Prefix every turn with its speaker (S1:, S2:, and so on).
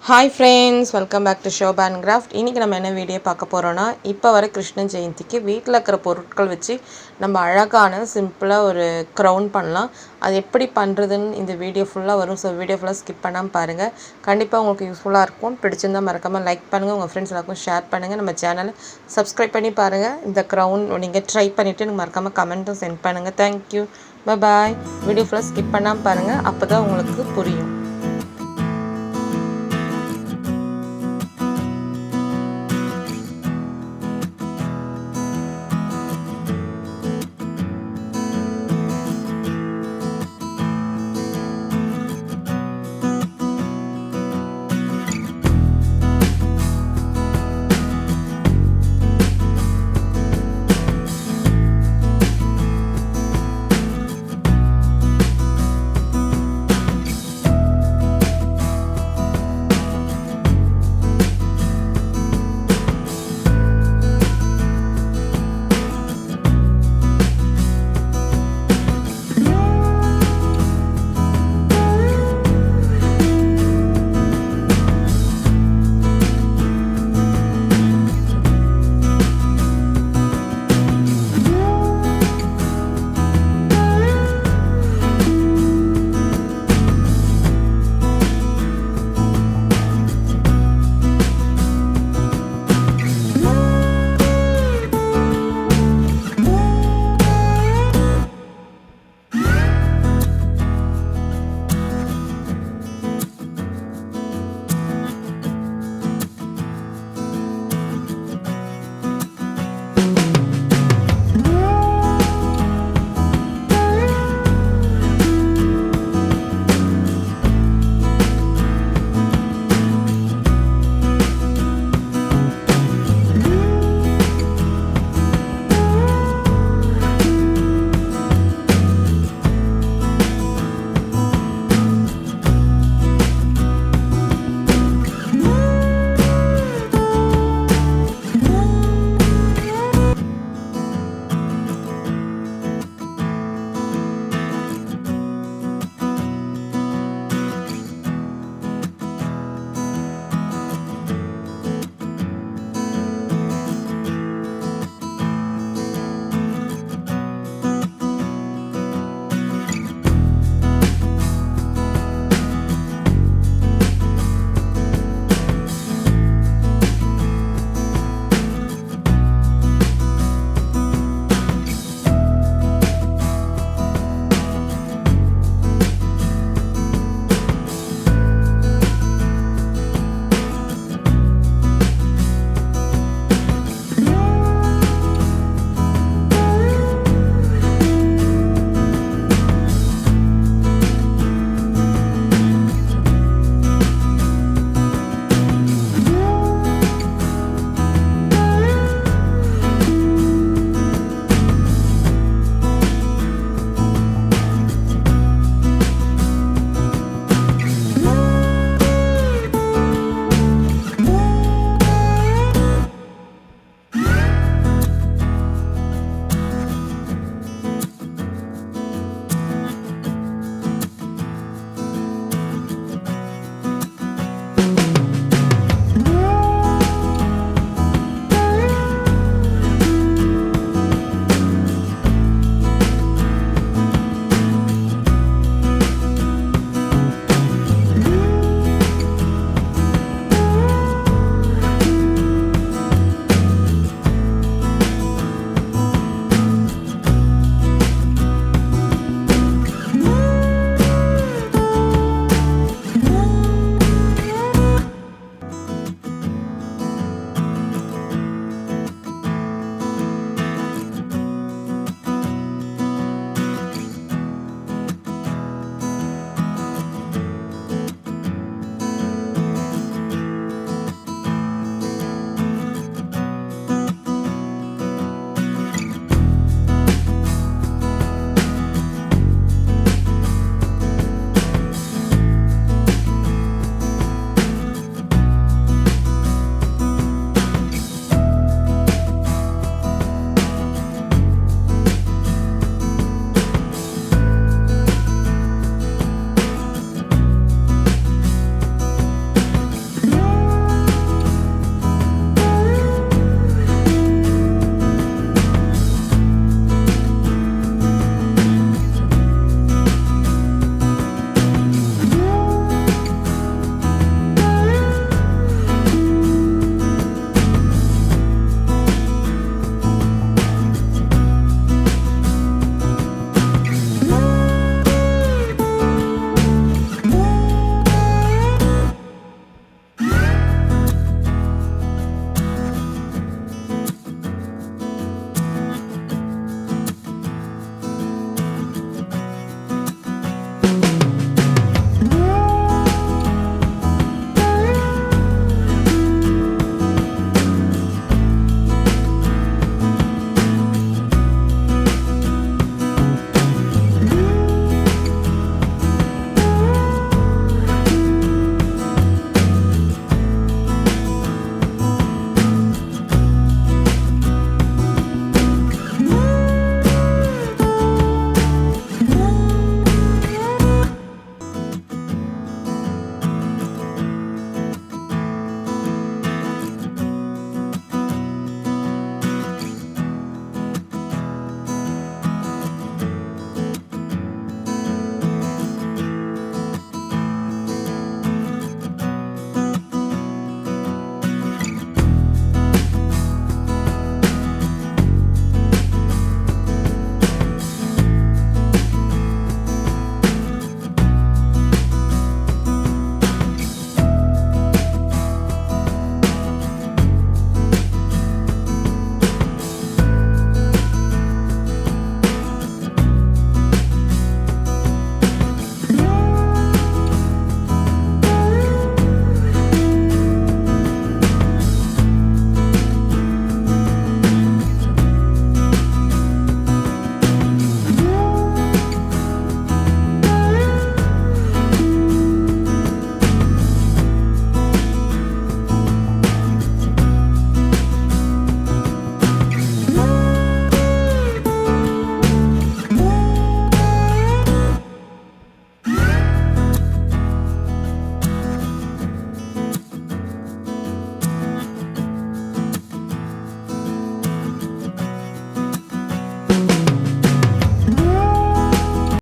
S1: Hi friends, welcome back to Shoba and Craft. இன்னைக்கு நம்ம என்ன வீடியோ பார்க்க போறோம்னா, இப்போ வர கிருஷ்ண ஜெயந்திக்கு வீட்ல இருக்கிற பொருட்கள் வச்சு நம்ம அழகான சிம்பிளா ஒரு crown பண்ணலாம். அது எப்படி பண்றதுன்னு இந்த வீடியோ ஃபுல்லா வரும். ஸோ வீடியோ ஃபுல்லா ஸ்கிப் பண்ணாம பாருங்க. கண்டிப்பா உங்களுக்கு யூஸ்ஃபுல்லா இருக்கும். பிடிச்சிருந்தா மறக்காம லைக் பண்ணுங்க, உங்க ஃப்ரெண்ட்ஸ் எல்லாருக்கும் ஷேர் பண்ணுங்க. நம்ம சேனலை சப்ஸ்கிரைப் பண்ணி பாருங்க. இந்த crown நீங்க ட்ரை பண்ணிட்டு எனக்கு மறக்காம கமெண்ட்டும் சென்ட் பண்ணுங்க. Thank you. Bye bye. Video ஃபுல்லா ஸ்கிப் பண்ணாம பாருங்க. அப்பதான் உங்களுக்கு புரியும்.